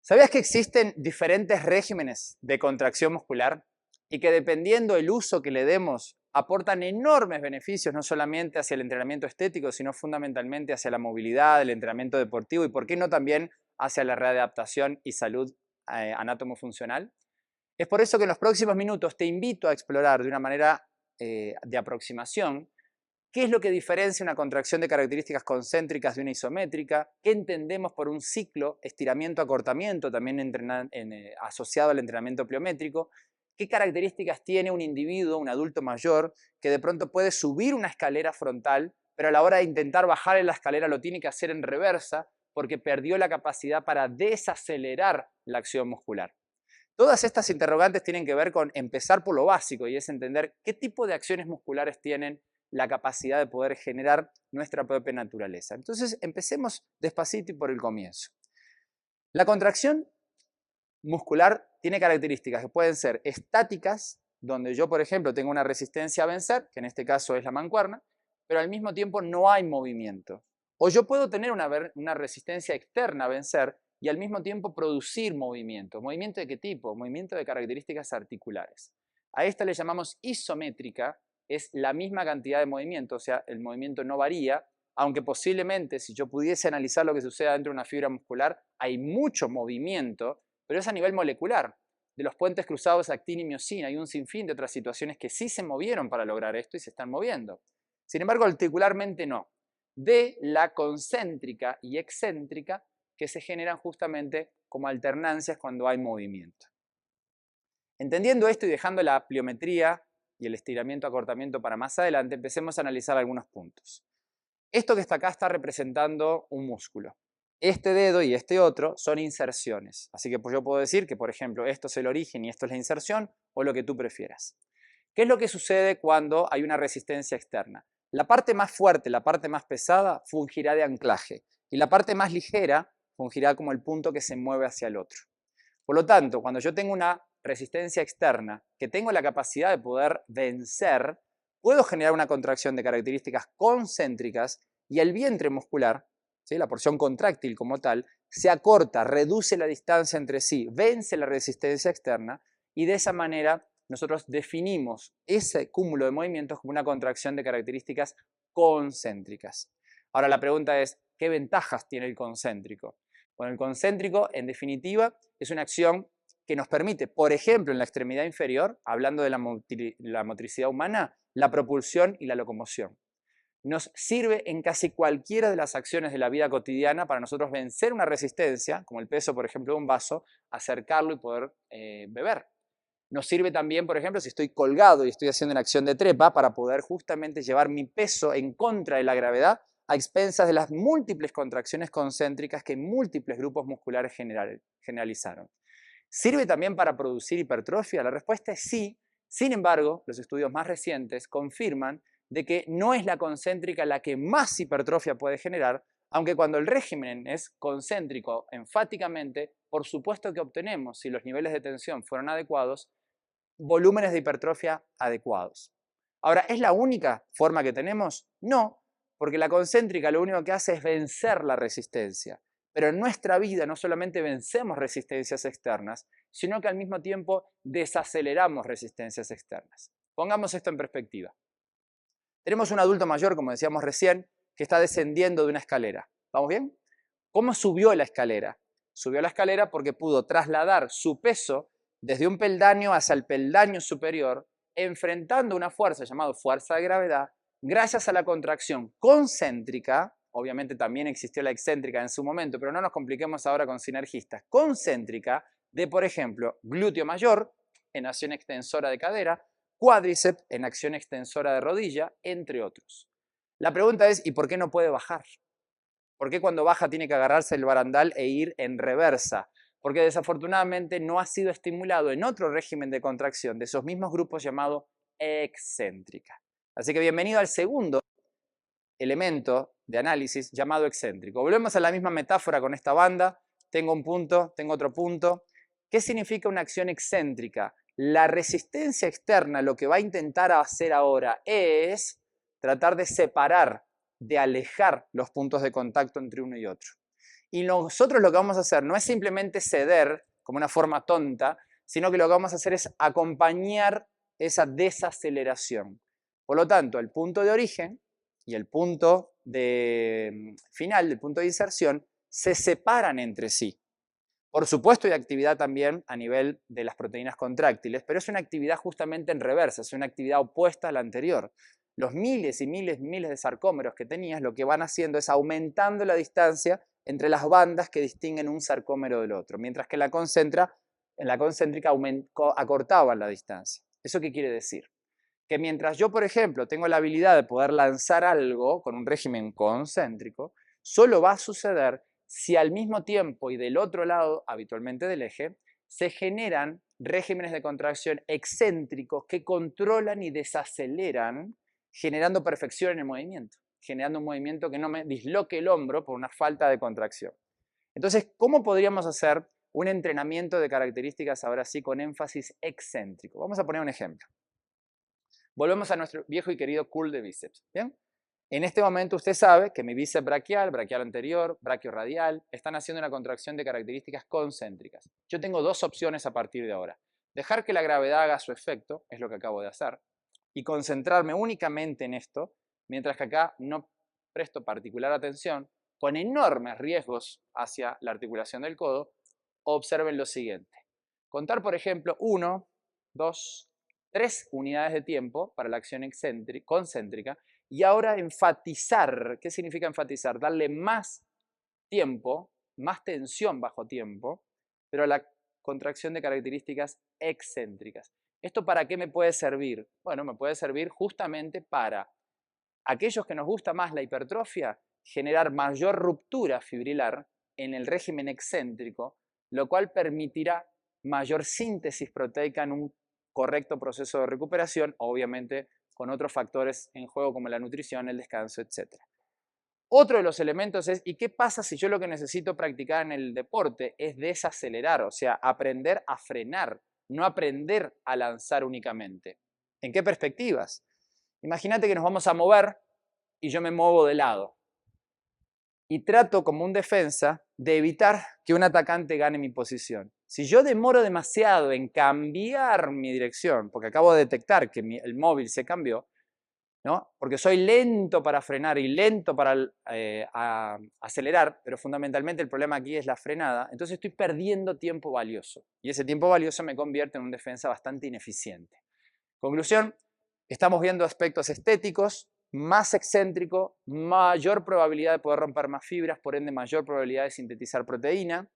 ¿Sabías que existen diferentes regímenes de contracción muscular y que dependiendo del uso que le demos aportan enormes beneficios no solamente hacia el entrenamiento estético, sino fundamentalmente hacia la movilidad, el entrenamiento deportivo y por qué no también hacia la readaptación y salud anátomo-funcional? Es por eso que en los próximos minutos te invito a explorar de una manera de aproximación qué es lo que diferencia una contracción de características concéntricas de una isométrica, qué entendemos por un ciclo, estiramiento-acortamiento, también asociado al entrenamiento pliométrico, qué características tiene un individuo, un adulto mayor, que de pronto puede subir una escalera frontal, pero a la hora de intentar bajar en la escalera lo tiene que hacer en reversa porque perdió la capacidad para desacelerar la acción muscular. Todas estas interrogantes tienen que ver con empezar por lo básico y es entender qué tipo de acciones musculares tienen la capacidad de poder generar nuestra propia naturaleza. Entonces, empecemos despacito y por el comienzo. La contracción muscular tiene características que pueden ser estáticas, donde yo, por ejemplo, tengo una resistencia a vencer, que en este caso es la mancuerna, pero al mismo tiempo no hay movimiento. O yo puedo tener una resistencia externa a vencer y al mismo tiempo producir movimiento. ¿Movimiento de qué tipo? Movimiento de características articulares. A esta le llamamos isométrica, es la misma cantidad de movimiento, o sea, el movimiento no varía, aunque posiblemente si yo pudiese analizar lo que sucede dentro de una fibra muscular, hay mucho movimiento, pero es a nivel molecular. De los puentes cruzados actina y miosina hay un sinfín de otras situaciones que sí se movieron para lograr esto y se están moviendo. Sin embargo, articularmente no. De la concéntrica y excéntrica que se generan justamente como alternancias cuando hay movimiento. Entendiendo esto y dejando la pliometría y el estiramiento-acortamiento para más adelante, empecemos a analizar algunos puntos. Esto que está acá está representando un músculo. Este dedo y este otro son inserciones. Así que pues yo puedo decir que, por ejemplo, esto es el origen y esto es la inserción, o lo que tú prefieras. ¿Qué es lo que sucede cuando hay una resistencia externa? La parte más fuerte, la parte más pesada, fungirá de anclaje. Y la parte más ligera fungirá como el punto que se mueve hacia el otro. Por lo tanto, cuando yo tengo una resistencia externa, que tengo la capacidad de poder vencer, puedo generar una contracción de características concéntricas y el vientre muscular, ¿sí?, la porción contráctil como tal, se acorta, reduce la distancia entre sí, vence la resistencia externa y de esa manera nosotros definimos ese cúmulo de movimientos como una contracción de características concéntricas. Ahora la pregunta es, ¿qué ventajas tiene el concéntrico? Bueno, el concéntrico, en definitiva, es una acción que nos permite, por ejemplo, en la extremidad inferior, hablando de la motricidad humana, la propulsión y la locomoción. Nos sirve en casi cualquiera de las acciones de la vida cotidiana para nosotros vencer una resistencia, como el peso, por ejemplo, de un vaso, acercarlo y poder beber. Nos sirve también, por ejemplo, si estoy colgado y estoy haciendo una acción de trepa, para poder justamente llevar mi peso en contra de la gravedad a expensas de las múltiples contracciones concéntricas que múltiples grupos musculares generalizaron. ¿Sirve también para producir hipertrofia? La respuesta es sí. Sin embargo, los estudios más recientes confirman de que no es la concéntrica la que más hipertrofia puede generar, aunque cuando el régimen es concéntrico enfáticamente, por supuesto que obtenemos, si los niveles de tensión fueron adecuados, volúmenes de hipertrofia adecuados. Ahora, ¿es la única forma que tenemos? No, porque la concéntrica lo único que hace es vencer la resistencia. Pero en nuestra vida no solamente vencemos resistencias externas, sino que al mismo tiempo desaceleramos resistencias externas. Pongamos esto en perspectiva. Tenemos un adulto mayor, como decíamos recién, que está descendiendo de una escalera. ¿Vamos bien? ¿Cómo subió la escalera? Subió la escalera porque pudo trasladar su peso desde un peldaño hacia el peldaño superior, enfrentando una fuerza llamada fuerza de gravedad, gracias a la contracción concéntrica. Obviamente también existió la excéntrica en su momento, pero no nos compliquemos ahora con sinergistas. Concéntrica de, por ejemplo, glúteo mayor en acción extensora de cadera, cuádriceps en acción extensora de rodilla, entre otros. La pregunta es, ¿y por qué no puede bajar? ¿Por qué cuando baja tiene que agarrarse el barandal e ir en reversa? Porque desafortunadamente no ha sido estimulado en otro régimen de contracción de esos mismos grupos llamado excéntrica. Así que bienvenido al segundo elemento de análisis llamado excéntrico. Volvemos a la misma metáfora con esta banda. Tengo un punto, tengo otro punto. ¿Qué significa una acción excéntrica? La resistencia externa lo que va a intentar hacer ahora es tratar de separar, de alejar los puntos de contacto entre uno y otro. Y nosotros lo que vamos a hacer no es simplemente ceder como una forma tonta, sino que lo que vamos a hacer es acompañar esa desaceleración. Por lo tanto, el punto de origen y el punto de final, el punto de inserción, se separan entre sí. Por supuesto hay actividad también a nivel de las proteínas contráctiles, pero es una actividad justamente en reversa, es una actividad opuesta a la anterior. Los miles y miles y miles de sarcómeros que tenías lo que van haciendo es aumentando la distancia entre las bandas que distinguen un sarcómero del otro, mientras que en la concéntrica acortaban la distancia. ¿Eso qué quiere decir? Que mientras yo, por ejemplo, tengo la habilidad de poder lanzar algo con un régimen concéntrico, solo va a suceder si al mismo tiempo y del otro lado, habitualmente del eje, se generan regímenes de contracción excéntricos que controlan y desaceleran, generando perfección en el movimiento, generando un movimiento que no me disloque el hombro por una falta de contracción. Entonces, ¿cómo podríamos hacer un entrenamiento de características ahora sí con énfasis excéntrico? Vamos a poner un ejemplo. Volvemos a nuestro viejo y querido curl de bíceps. ¿Bien? En este momento usted sabe que mi bíceps braquial, braquial anterior, brachioradial, están haciendo una contracción de características concéntricas. Yo tengo dos opciones a partir de ahora. Dejar que la gravedad haga su efecto, es lo que acabo de hacer, y concentrarme únicamente en esto, mientras que acá no presto particular atención, con enormes riesgos hacia la articulación del codo. Observen lo siguiente. Contar, por ejemplo, 1, 2, 3 unidades de tiempo para la acción concéntrica y ahora enfatizar. ¿Qué significa enfatizar? Darle más tiempo, más tensión bajo tiempo, pero a la contracción de características excéntricas. ¿Esto para qué me puede servir? Bueno, me puede servir justamente para aquellos que nos gusta más la hipertrofia, generar mayor ruptura fibrilar en el régimen excéntrico, lo cual permitirá mayor síntesis proteica en un correcto proceso de recuperación, obviamente con otros factores en juego como la nutrición, el descanso, etc. Otro de los elementos es, ¿y qué pasa si yo lo que necesito practicar en el deporte es desacelerar? O sea, aprender a frenar, no aprender a lanzar únicamente. ¿En qué perspectivas? Imagínate que nos vamos a mover y yo me muevo de lado. Y trato como un defensa de evitar que un atacante gane mi posición. Si yo demoro demasiado en cambiar mi dirección, porque acabo de detectar que el móvil se cambió, ¿no? Porque soy lento para frenar y lento para acelerar, pero fundamentalmente el problema aquí es la frenada, entonces estoy perdiendo tiempo valioso. Y ese tiempo valioso me convierte en un defensa bastante ineficiente. Conclusión, estamos viendo aspectos estéticos, más excéntrico, mayor probabilidad de poder romper más fibras, por ende mayor probabilidad de sintetizar proteína.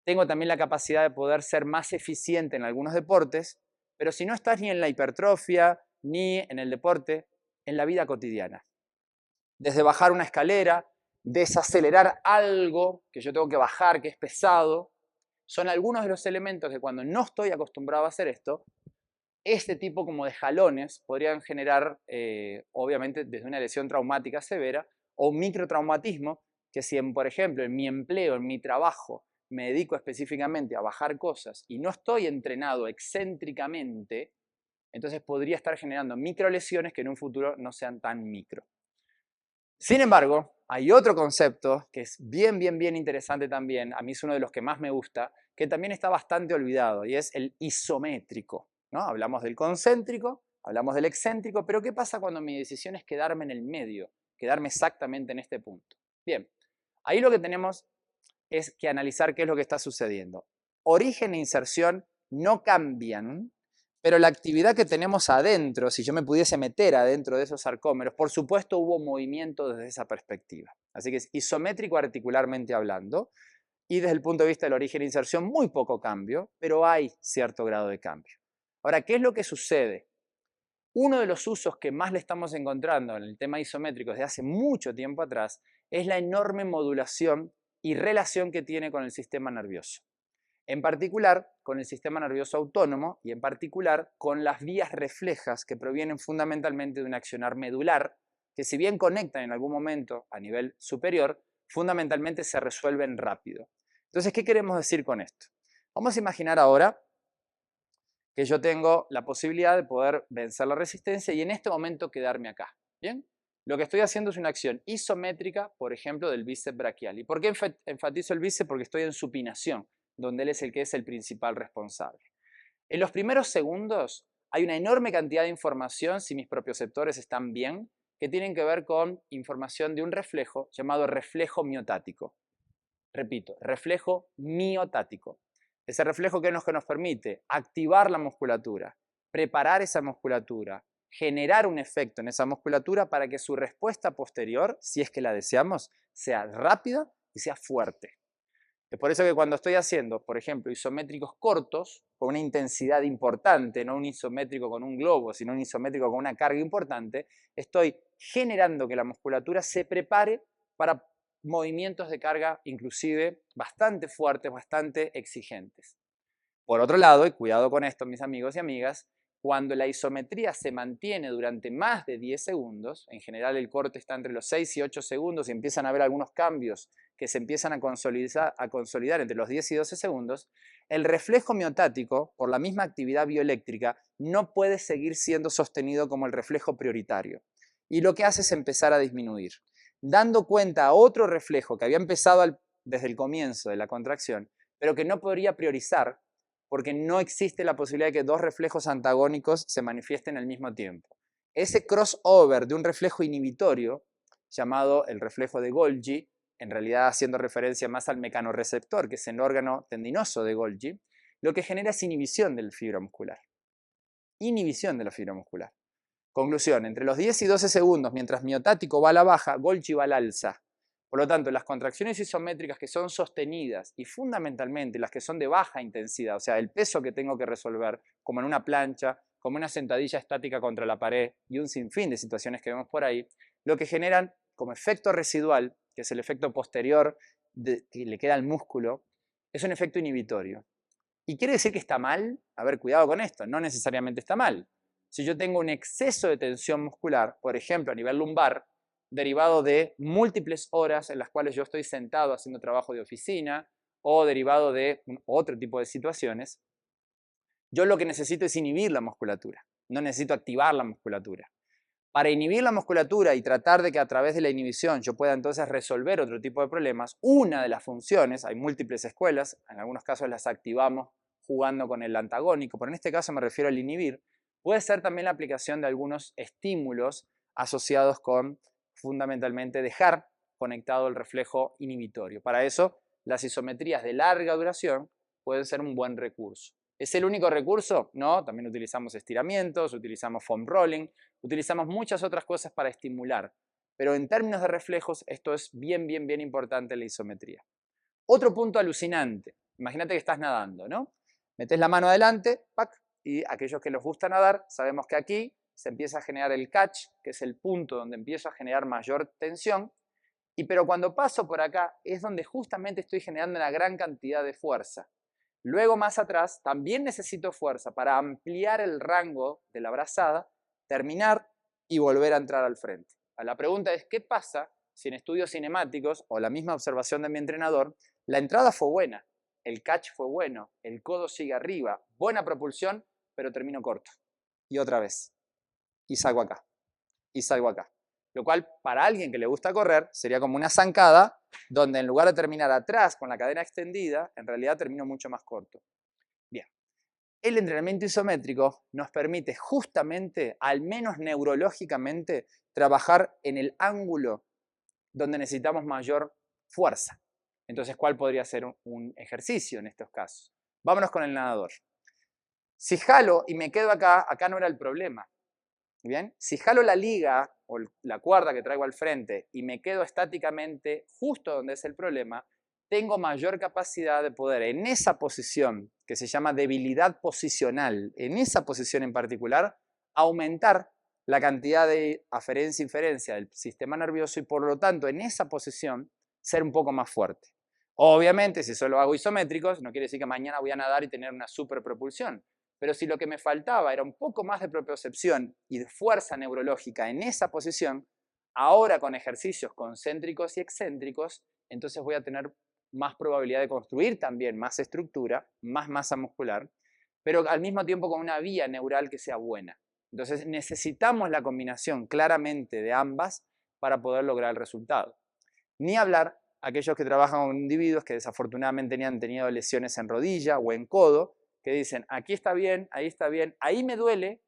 Tengo también la capacidad de poder ser más eficiente en algunos deportes, pero si no estás ni en la hipertrofia, ni en el deporte, en la vida cotidiana. Desde bajar una escalera, desacelerar algo que yo tengo que bajar, que es pesado, son algunos de los elementos que cuando no estoy acostumbrado a hacer esto, este tipo como de jalones podrían generar, obviamente, desde una lesión traumática severa o un microtraumatismo que si, por ejemplo, en mi empleo, en mi trabajo, me dedico específicamente a bajar cosas y no estoy entrenado excéntricamente, entonces podría estar generando microlesiones que en un futuro no sean tan micro. Sin embargo, hay otro concepto que es bien interesante también, a mí es uno de los que más me gusta, que también está bastante olvidado y es el isométrico, ¿no? Hablamos del concéntrico, hablamos del excéntrico, pero ¿qué pasa cuando mi decisión es quedarme en el medio, quedarme exactamente en este punto? Bien, ahí lo que tenemos es que analizar qué es lo que está sucediendo. Origen e inserción no cambian, pero la actividad que tenemos adentro, si yo me pudiese meter adentro de esos sarcómeros, por supuesto hubo movimiento desde esa perspectiva. Así que es isométrico articularmente hablando, y desde el punto de vista del origen e inserción, muy poco cambio, pero hay cierto grado de cambio. Ahora, ¿qué es lo que sucede? Uno de los usos que más le estamos encontrando en el tema isométrico desde hace mucho tiempo atrás es la enorme modulación y relación que tiene con el sistema nervioso. En particular con el sistema nervioso autónomo y en particular con las vías reflejas que provienen fundamentalmente de un accionar medular que si bien conectan en algún momento a nivel superior, fundamentalmente se resuelven rápido. Entonces, ¿qué queremos decir con esto? Vamos a imaginar ahora que yo tengo la posibilidad de poder vencer la resistencia y en este momento quedarme acá. ¿Bien? lo que estoy haciendo es una acción isométrica, por ejemplo, del bíceps braquial. ¿Y por qué enfatizo el bíceps? Porque estoy en supinación, donde él es el que es el principal responsable. En los primeros segundos hay una enorme cantidad de información, si mis propioceptores están bien, que tienen que ver con información de un reflejo llamado reflejo miotático. Repito, reflejo miotático. Ese reflejo que es lo que nos permite activar la musculatura, preparar esa musculatura, generar un efecto en esa musculatura para que su respuesta posterior, si es que la deseamos, sea rápida y sea fuerte. Es por eso que cuando estoy haciendo, por ejemplo, isométricos cortos, con una intensidad importante, no un isométrico con un globo, sino un isométrico con una carga importante, estoy generando que la musculatura se prepare para movimientos de carga inclusive bastante fuertes, bastante exigentes. Por otro lado, y cuidado con esto, mis amigos y amigas, cuando la isometría se mantiene durante más de 10 segundos, en general el corte está entre los 6 y 8 segundos y empiezan a haber algunos cambios que se empiezan a consolidar entre los 10 y 12 segundos, el reflejo miotático, por la misma actividad bioeléctrica, no puede seguir siendo sostenido como el reflejo prioritario. Y lo que hace es empezar a disminuir, dando cuenta a otro reflejo que había empezado desde el comienzo de la contracción, pero que no podría priorizar porque no existe la posibilidad de que dos reflejos antagónicos se manifiesten al mismo tiempo. Ese crossover de un reflejo inhibitorio, llamado el reflejo de Golgi, en realidad haciendo referencia más al mecanorreceptor, que es el órgano tendinoso de Golgi, lo que genera es inhibición del fibra muscular. Inhibición de la fibra muscular. Conclusión, entre los 10 y 12 segundos, mientras miotático va a la baja, Golgi va al alza. Por lo tanto, las contracciones isométricas que son sostenidas y fundamentalmente las que son de baja intensidad, o sea, el peso que tengo que resolver, como en una plancha, como una sentadilla estática contra la pared y un sinfín de situaciones que vemos por ahí, lo que generan como efecto residual, que es el efecto posterior que le queda al músculo, es un efecto inhibitorio. ¿Y quiere decir que está mal? A ver, cuidado con esto, no necesariamente está mal. Si yo tengo un exceso de tensión muscular, por ejemplo, a nivel lumbar, derivado de múltiples horas en las cuales yo estoy sentado haciendo trabajo de oficina o derivado de otro tipo de situaciones, yo lo que necesito es inhibir la musculatura, no necesito activar la musculatura. Para inhibir la musculatura y tratar de que a través de la inhibición yo pueda entonces resolver otro tipo de problemas, una de las funciones, hay múltiples escuelas, en algunos casos las activamos jugando con el antagónico, pero en este caso me refiero al inhibir, puede ser también la aplicación de algunos estímulos asociados con fundamentalmente dejar conectado el reflejo inhibitorio. Para eso, las isometrías de larga duración pueden ser un buen recurso. ¿Es el único recurso? No, también utilizamos estiramientos, utilizamos foam rolling, utilizamos muchas otras cosas para estimular. Pero en términos de reflejos, esto es bien importante en la isometría. Otro punto alucinante. Imagínate que estás nadando, ¿no? Metes la mano adelante, ¡pac! Y aquellos que les gusta nadar, sabemos que aquí se empieza a generar el catch, que es el punto donde empiezo a generar mayor tensión. Pero cuando paso por acá es donde justamente estoy generando una gran cantidad de fuerza. Luego más atrás también necesito fuerza para ampliar el rango de la brazada, terminar y volver a entrar al frente. La pregunta es, ¿qué pasa si en estudios cinemáticos o la misma observación de mi entrenador, la entrada fue buena, el catch fue bueno, el codo sigue arriba, buena propulsión, pero termino corto? Y otra vez. Y salgo acá. Y salgo acá. Lo cual, para alguien que le gusta correr, sería como una zancada, donde en lugar de terminar atrás con la cadena extendida, en realidad termino mucho más corto. Bien, el entrenamiento isométrico nos permite justamente, al menos neurológicamente, trabajar en el ángulo donde necesitamos mayor fuerza. Entonces, ¿cuál podría ser un ejercicio en estos casos? Vámonos con el nadador. Si jalo y me quedo acá, acá no era el problema. Bien, si jalo la liga o la cuerda que traigo al frente y me quedo estáticamente justo donde es el problema, tengo mayor capacidad de poder en esa posición, que se llama debilidad posicional, en esa posición en particular, aumentar la cantidad de aferencia-inferencia del sistema nervioso y por lo tanto en esa posición ser un poco más fuerte. Obviamente, si solo hago isométricos, no quiere decir que mañana voy a nadar y tener una superpropulsión. Pero si lo que me faltaba era un poco más de propiocepción y de fuerza neurológica en esa posición, ahora con ejercicios concéntricos y excéntricos, entonces voy a tener más probabilidad de construir también más estructura, más masa muscular, pero al mismo tiempo con una vía neural que sea buena. Entonces necesitamos la combinación claramente de ambas para poder lograr el resultado. Ni hablar aquellos que trabajan con individuos que desafortunadamente han tenido lesiones en rodilla o en codo, que dicen, aquí está bien, ahí me duele,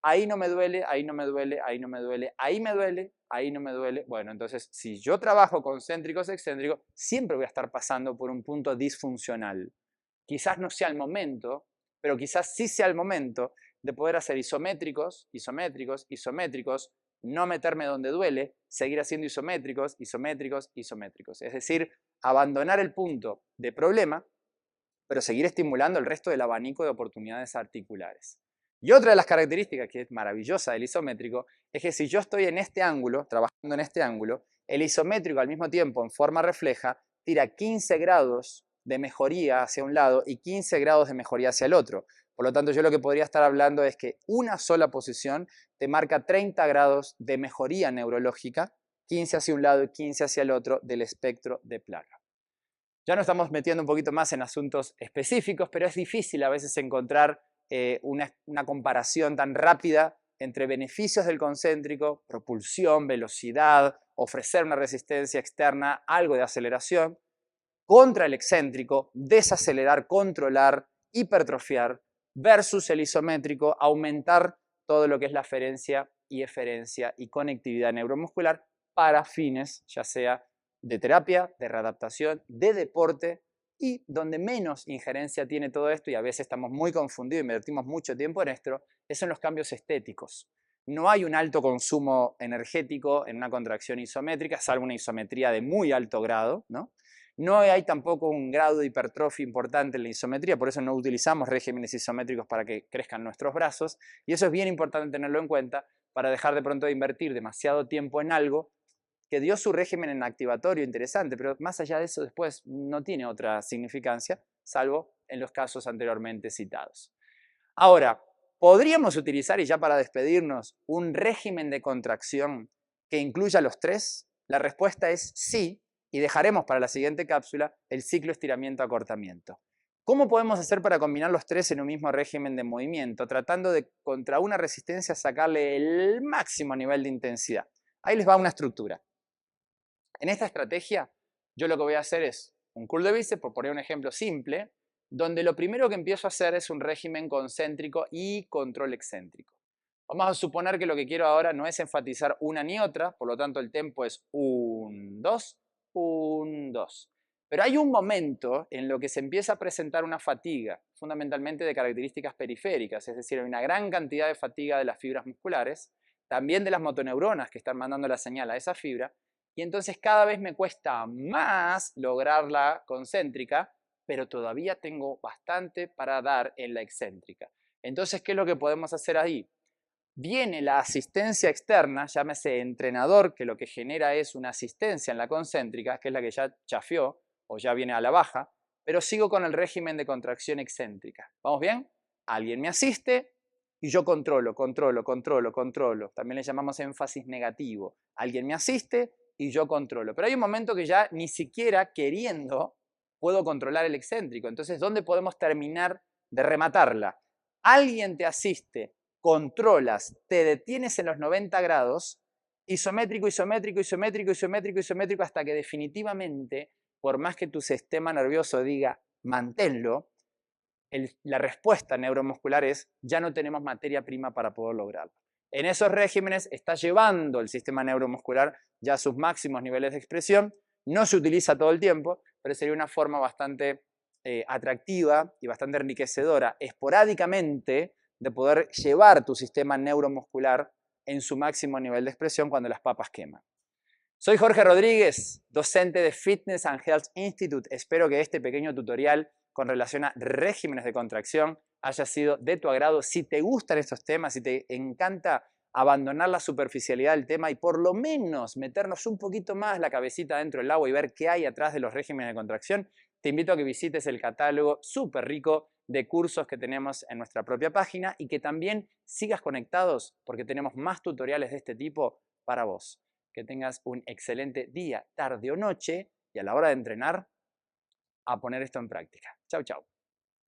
ahí no me duele, ahí no me duele, ahí no me duele, ahí me duele, ahí no me duele. Bueno, entonces, si yo trabajo concéntricos, excéntricos, siempre voy a estar pasando por un punto disfuncional. Quizás no sea el momento, pero quizás sí sea el momento de poder hacer isométricos, isométricos, isométricos, no meterme donde duele, seguir haciendo isométricos, isométricos, isométricos. Es decir, abandonar el punto de problema, pero seguir estimulando el resto del abanico de oportunidades articulares. Y otra de las características que es maravillosa del isométrico es que si yo estoy en este ángulo, trabajando en este ángulo, el isométrico al mismo tiempo en forma refleja tira 15 grados de mejoría hacia un lado y 15 grados de mejoría hacia el otro. Por lo tanto, yo lo que podría estar hablando es que una sola posición te marca 30 grados de mejoría neurológica, 15 hacia un lado y 15 hacia el otro del espectro de plaga. Ya nos estamos metiendo un poquito más en asuntos específicos, pero es difícil a veces encontrar una comparación tan rápida entre beneficios del concéntrico, propulsión, velocidad, ofrecer una resistencia externa, algo de aceleración, contra el excéntrico, desacelerar, controlar, hipertrofiar, versus el isométrico, aumentar todo lo que es la aferencia y eferencia y conectividad neuromuscular para fines, ya sea de terapia, de readaptación, de deporte, y donde menos injerencia tiene todo esto, y a veces estamos muy confundidos y invertimos mucho tiempo en esto, es en los cambios estéticos. No hay un alto consumo energético en una contracción isométrica, salvo una isometría de muy alto grado, ¿no? No hay tampoco un grado de hipertrofia importante en la isometría, por eso no utilizamos regímenes isométricos para que crezcan nuestros brazos, y eso es bien importante tenerlo en cuenta para dejar de pronto de invertir demasiado tiempo en algo que dio su régimen en activatorio interesante, pero más allá de eso después no tiene otra significancia, salvo en los casos anteriormente citados. Ahora, ¿podríamos utilizar, y ya para despedirnos, un régimen de contracción que incluya los tres? La respuesta es sí, y dejaremos para la siguiente cápsula el ciclo estiramiento-acortamiento. ¿Cómo podemos hacer para combinar los tres en un mismo régimen de movimiento, tratando de contra una resistencia sacarle el máximo nivel de intensidad? Ahí les va una estructura. En esta estrategia, yo lo que voy a hacer es un curl de bíceps, por poner un ejemplo simple, donde lo primero que empiezo a hacer es un régimen concéntrico y control excéntrico. Vamos a suponer que lo que quiero ahora no es enfatizar una ni otra, por lo tanto el tempo es 1, 2, 1, 2. Pero hay un momento en lo que se empieza a presentar una fatiga, fundamentalmente de características periféricas, es decir, hay una gran cantidad de fatiga de las fibras musculares, también de las motoneuronas que están mandando la señal a esa fibra, y entonces cada vez me cuesta más lograr la concéntrica, pero todavía tengo bastante para dar en la excéntrica. Entonces, ¿qué es lo que podemos hacer ahí? Viene la asistencia externa, llámese entrenador, que lo que genera es una asistencia en la concéntrica, que es la que ya chafió o ya viene a la baja, pero sigo con el régimen de contracción excéntrica. ¿Vamos bien? Alguien me asiste y yo controlo, controlo, controlo, controlo. También le llamamos énfasis negativo. Alguien me asiste y yo controlo. Pero hay un momento que ya ni siquiera queriendo puedo controlar el excéntrico. Entonces, ¿dónde podemos terminar de rematarla? Alguien te asiste, controlas, te detienes en los 90 grados, isométrico, isométrico, isométrico, isométrico, isométrico, hasta que definitivamente, por más que tu sistema nervioso diga manténlo, la respuesta neuromuscular es ya no tenemos materia prima para poder lograrlo. En esos regímenes está llevando el sistema neuromuscular ya a sus máximos niveles de expresión, no se utiliza todo el tiempo, pero sería una forma bastante atractiva y bastante enriquecedora, esporádicamente, de poder llevar tu sistema neuromuscular en su máximo nivel de expresión cuando las papas queman. Soy Jorge Rodríguez, docente de Fitness and Health Institute. Espero que este pequeño tutorial con relación a regímenes de contracción haya sido de tu agrado. Si te gustan estos temas, si te encanta abandonar la superficialidad del tema y por lo menos meternos un poquito más la cabecita dentro del agua y ver qué hay atrás de los regímenes de contracción, te invito a que visites el catálogo súper rico de cursos que tenemos en nuestra propia página y que también sigas conectados porque tenemos más tutoriales de este tipo para vos. Que tengas un excelente día, tarde o noche y a la hora de entrenar, a poner esto en práctica. Chau, chau.